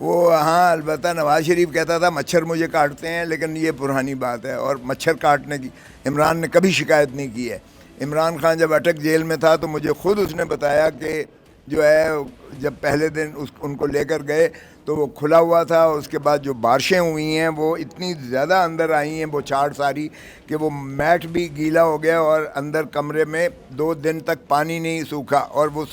وہ ہاں البتہ نواز شریف کہتا تھا مچھر مجھے کاٹتے ہیں، لیکن یہ پرانی بات ہے، اور مچھر کاٹنے کی عمران نے کبھی شکایت نہیں کی ہے. عمران خان جب اٹک جیل میں تھا تو مجھے خود اس نے بتایا کہ جو ہے جب پہلے دن ان کو لے کر گئے تو وہ کھلا ہوا تھا، اس کے بعد جو بارشیں ہوئی ہیں وہ اتنی زیادہ اندر آئی ہیں وہ چاڑ ساری کہ وہ میٹ بھی گیلا ہو گیا، اور اندر کمرے میں 2 دن تک پانی نہیں سوکھا، اور وہ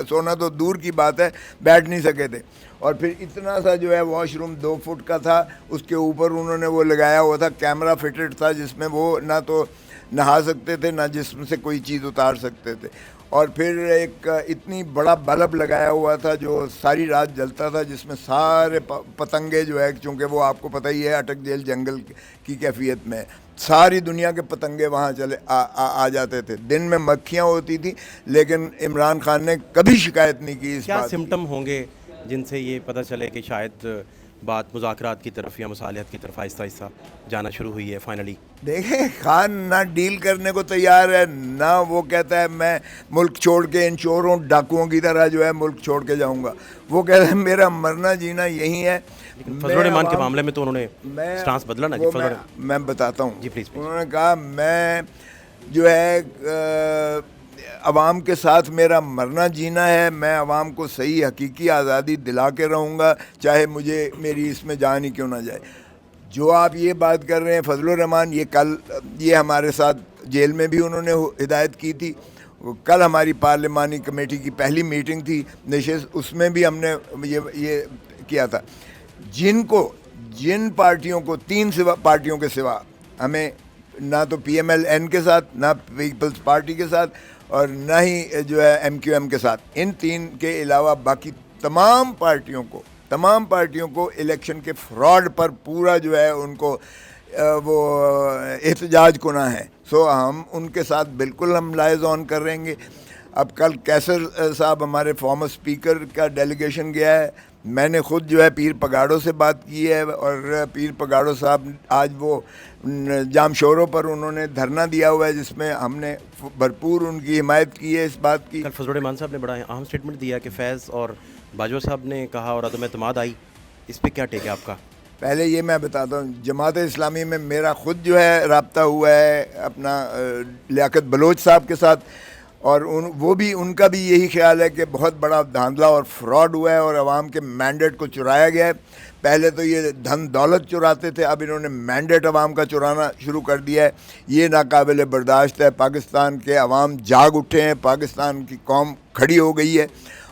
سونا تو دور کی بات ہے، بیٹھ نہیں سکے تھے. اور پھر اتنا سا جو ہے واش روم 2 فٹ کا تھا، اس کے اوپر انہوں نے وہ لگایا ہوا تھا، کیمرہ فٹڈ تھا جس میں وہ نہ تو نہا سکتے تھے نہ جسم سے کوئی چیز اتار سکتے تھے. اور پھر ایک اتنی بڑا بلب لگایا ہوا تھا جو ساری رات جلتا تھا، جس میں سارے پتنگے جو ہے، چونکہ وہ آپ کو پتہ ہی ہے اٹک جیل جنگل کی کیفیت میں، ساری دنیا کے پتنگے وہاں چلے آ جاتے تھے. دن میں مکھیاں ہوتی تھیں، لیکن عمران خان نے کبھی شکایت نہیں کی اس کیا بات کی. سمٹم ہوں گے جن سے یہ پتہ چلے کہ شاید بات مذاکرات کی طرف یا مصالحت کی طرف آہستہ آہستہ جانا شروع ہوئی ہے فائنلی؟ دیکھیں خان نہ ڈیل کرنے کو تیار ہے، نہ وہ کہتا ہے میں ملک چھوڑ کے ان چوروں ڈاکوؤں کی طرح جو ہے ملک چھوڑ کے جاؤں گا. وہ کہتا ہے میرا مرنا جینا یہی ہے. لیکن فضل الرحمان کے معاملے میں تو انہوں نے سٹانس بدلا نا جی. میں بتاتا ہوں جی پلیز. انہوں نے کہا میں جو ہے عوام کے ساتھ میرا مرنا جینا ہے، میں عوام کو صحیح حقیقی آزادی دلا کے رہوں گا، چاہے مجھے میری اس میں جان ہی کیوں نہ جائے. جو آپ یہ بات کر رہے ہیں فضل الرحمان، یہ کل یہ ہمارے ساتھ جیل میں بھی انہوں نے ہدایت کی تھی. کل ہماری پارلیمانی کمیٹی کی پہلی میٹنگ تھی نشست، اس میں بھی ہم نے یہ کیا تھا. جن پارٹیوں کو 3 پارٹیوں کے سوا ہمیں نہ تو پی ایم ایل این کے ساتھ، نہ پیپلز پارٹی کے ساتھ، اور نہ ہی جو ہے ایم کیو ایم کے ساتھ، ان 3 کے علاوہ باقی تمام پارٹیوں کو الیکشن کے فراڈ پر پورا جو ہے ان کو وہ احتجاج گناہ ہے. سو ہم ان کے ساتھ بالکل ہم لائز آن کر رہیں گے. اب کل کیسر صاحب ہمارے فارمر اسپیکر کا ڈیلیگیشن گیا ہے، میں نے خود جو ہے پیر پگاڑوں سے بات کی ہے، اور پیر پگاڑوں صاحب آج وہ جام شوروں پر انہوں نے دھرنا دیا ہوا ہے جس میں ہم نے بھرپور ان کی حمایت کی ہے اس بات کی. کل فضل الرحمان صاحب نے بڑا اہم اسٹیٹمنٹ دیا کہ فیض اور باجوہ صاحب نے کہا اور عدم اعتماد آئی، اس پہ کیا ٹیک ہے آپ کا؟ پہلے یہ میں بتاتا ہوں، جماعت اسلامی میں میرا خود جو ہے رابطہ ہوا ہے اپنا لیاقت بلوچ صاحب کے ساتھ، اور ان کا بھی یہی خیال ہے کہ بہت بڑا دھاندلا اور فراڈ ہوا ہے اور عوام کے مینڈیٹ کو چرایا گیا ہے. پہلے تو یہ دھن دولت چراتے تھے، اب انہوں نے مینڈیٹ عوام کا چرانا شروع کر دیا ہے. یہ ناقابل برداشت ہے. پاکستان کے عوام جاگ اٹھے ہیں، پاکستان کی قوم کھڑی ہو گئی ہے،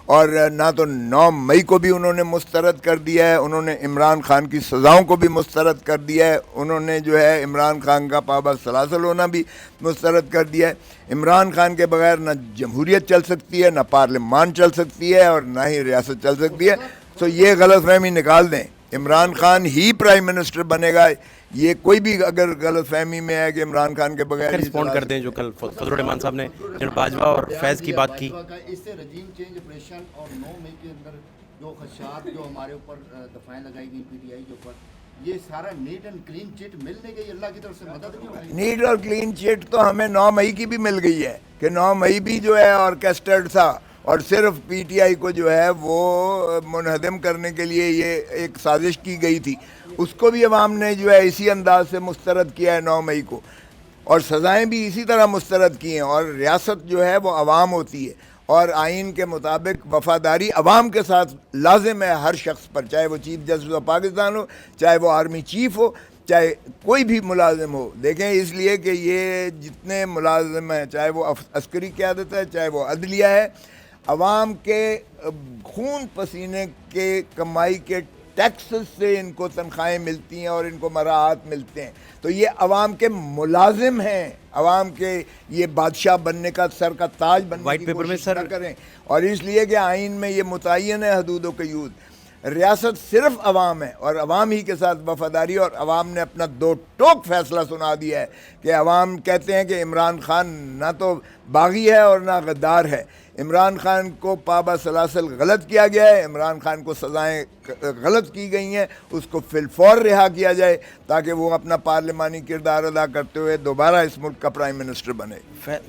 اور نہ تو 9 مئی کو بھی انہوں نے مسترد کر دیا ہے، انہوں نے عمران خان کی سزاؤں کو بھی مسترد کر دیا ہے، انہوں نے جو ہے عمران خان کا پابند سلاسل ہونا بھی مسترد کر دیا ہے. عمران خان کے بغیر نہ جمہوریت چل سکتی ہے، نہ پارلیمان چل سکتی ہے، اور نہ ہی ریاست چل سکتی ہے. تو یہ غلط فہمی نکال دیں، عمران خان ہی پرائم منسٹر بنے گا. یہ کوئی بھی اگر غلط فہمی میں ہے کہ عمران خان کے بغیر رسپونڈ کر دیں جو کل فضل الرحمان صاحب نے جنرل باجوہ اور فیض کی بات کی. اس سے رجیم چینج آپریشن اور 9 مئی کے اندر جو خدشات جو ہمارے اوپر دفعیں لگائی گئی پی ٹی آئی کے اوپر، یہ سارا نیٹ اینڈ کلین چٹ ملنے گئی، اللہ کی طرف سے مدد نہیں ہوئی. نیٹ اور کلین چٹ تو ہمیں 9 مئی کی بھی مل گئی ہے کہ 9 مئی بھی جو ہے آرکیسٹرڈ تھا، اور صرف پی ٹی آئی کو جو ہے وہ منہدم کرنے کے لیے یہ ایک سازش کی گئی تھی. اس کو بھی عوام نے جو ہے اسی انداز سے مسترد کیا ہے 9 مئی کو، اور سزائیں بھی اسی طرح مسترد کی ہیں. اور ریاست جو ہے وہ عوام ہوتی ہے، اور آئین کے مطابق وفاداری عوام کے ساتھ لازم ہے ہر شخص پر، چاہے وہ چیف جسٹس آف پاکستان ہو، چاہے وہ آرمی چیف ہو، چاہے کوئی بھی ملازم ہو. دیکھیں اس لیے کہ یہ جتنے ملازم ہیں، چاہے وہ عسکری قیادت ہے، چاہے وہ عدلیہ ہے، عوام کے خون پسینے کے کمائی کے ٹیکسز سے ان کو تنخواہیں ملتی ہیں اور ان کو مراعات ملتے ہیں. تو یہ عوام کے ملازم ہیں، عوام کے یہ بادشاہ بننے کا، سر کا تاج بننے کی کوشش نہ کریں. اور اس لیے کہ آئین میں یہ متعین ہے حدود و قیود. ریاست صرف عوام ہے، اور عوام ہی کے ساتھ وفاداری. اور عوام نے اپنا 2 ٹوک فیصلہ سنا دیا ہے کہ عوام کہتے ہیں کہ عمران خان نہ تو باغی ہے اور نہ غدار ہے. عمران خان کو پابا سلاسل غلط کیا گیا ہے، عمران خان کو سزائیں غلط کی گئی ہیں، اس کو فی الفور رہا کیا جائے تاکہ وہ اپنا پارلیمانی کردار ادا کرتے ہوئے دوبارہ اس ملک کا پرائم منسٹر بنے.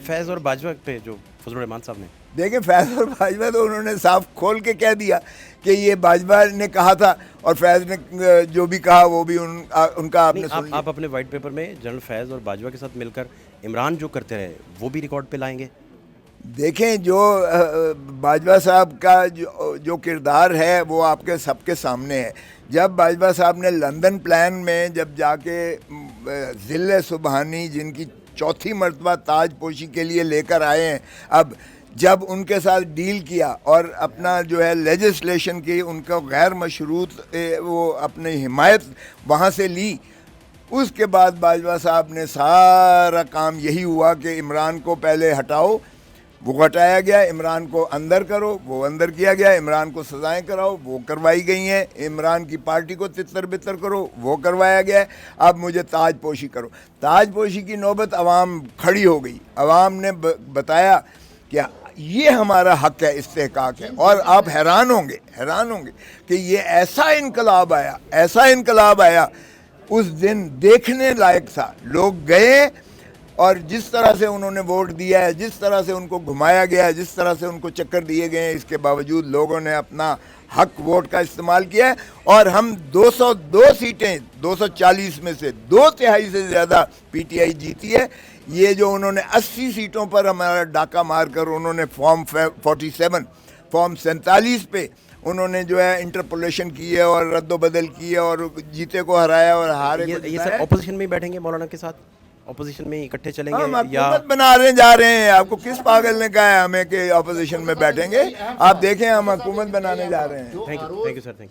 فیض اور باجوہ پہ جو فضل الرحمان صاحب نے دیکھیں فیض اور باجوہ تو انہوں نے صاف کھول کے کہہ دیا کہ یہ باجوہ نے کہا تھا اور فیض نے جو بھی کہا وہ بھی ان کا آپ نے سن لیا۔ آپ اپنے وائٹ پیپر میں جنرل فیض اور باجوہ کے ساتھ مل کر عمران جو کرتے رہے وہ بھی ریکارڈ پہ لائیں گے؟ دیکھیں جو باجوہ صاحب کا جو کردار ہے وہ آپ کے سب کے سامنے ہے۔ جب باجوہ صاحب نے لندن پلان میں جب جا کے ذل سبحانی جن کی چوتھی مرتبہ تاج پوشی کے لیے لے کر آئے ہیں، اب جب ان کے ساتھ ڈیل کیا اور اپنا جو ہے لیجسلیشن کی ان کو غیر مشروط وہ اپنی حمایت وہاں سے لی، اس کے بعد باجوہ صاحب نے سارا کام یہی ہوا کہ عمران کو پہلے ہٹاؤ، وہ ہٹایا گیا، عمران کو اندر کرو، وہ اندر کیا گیا، عمران کو سزائیں کراؤ، وہ کروائی گئی ہیں، عمران کی پارٹی کو تتر بتر کرو، وہ کروایا گیا ہے، اب مجھے تاج پوشی کرو۔ تاج پوشی کی نوبت عوام کھڑی ہو گئی، عوام نے بتایا کہ یہ ہمارا حق ہے، استحقاق ہے، اور آپ حیران ہوں گے کہ یہ ایسا انقلاب آیا اس دن دیکھنے لائق تھا۔ لوگ گئے اور جس طرح سے انہوں نے ووٹ دیا ہے، جس طرح سے ان کو گھمایا گیا ہے، جس طرح سے ان کو چکر دیے گئے ہیں، اس کے باوجود لوگوں نے اپنا حق ووٹ کا استعمال کیا ہے، اور ہم 202 سیٹیں 240 میں سے 2/3 سے زیادہ پی ٹی آئی جیتی ہے۔ یہ جو انہوں نے 80 سیٹوں پر ہمارا ڈاکہ مار کر انہوں نے فارم 47 پہ انہوں نے جو ہے انٹرپولیشن کی ہے اور رد و بدل کی ہے اور جیتے کو ہرایا اور ہارے کو یہ سر اپوزیشن میں ہی بیٹھیں گے مولانا کے ساتھ؟ اپوزیشن میں اکٹھے چلیں گے ہم یا حکومت بنا رہے جا رہے ہیں؟ آپ کو کس پاگل نے کہا ہے ہمیں کہ اپوزیشن میں بیٹھیں گے؟ آپ دیکھیں ہم حکومت بنانے جا رہے ہیں۔ Thank you sir, thank you.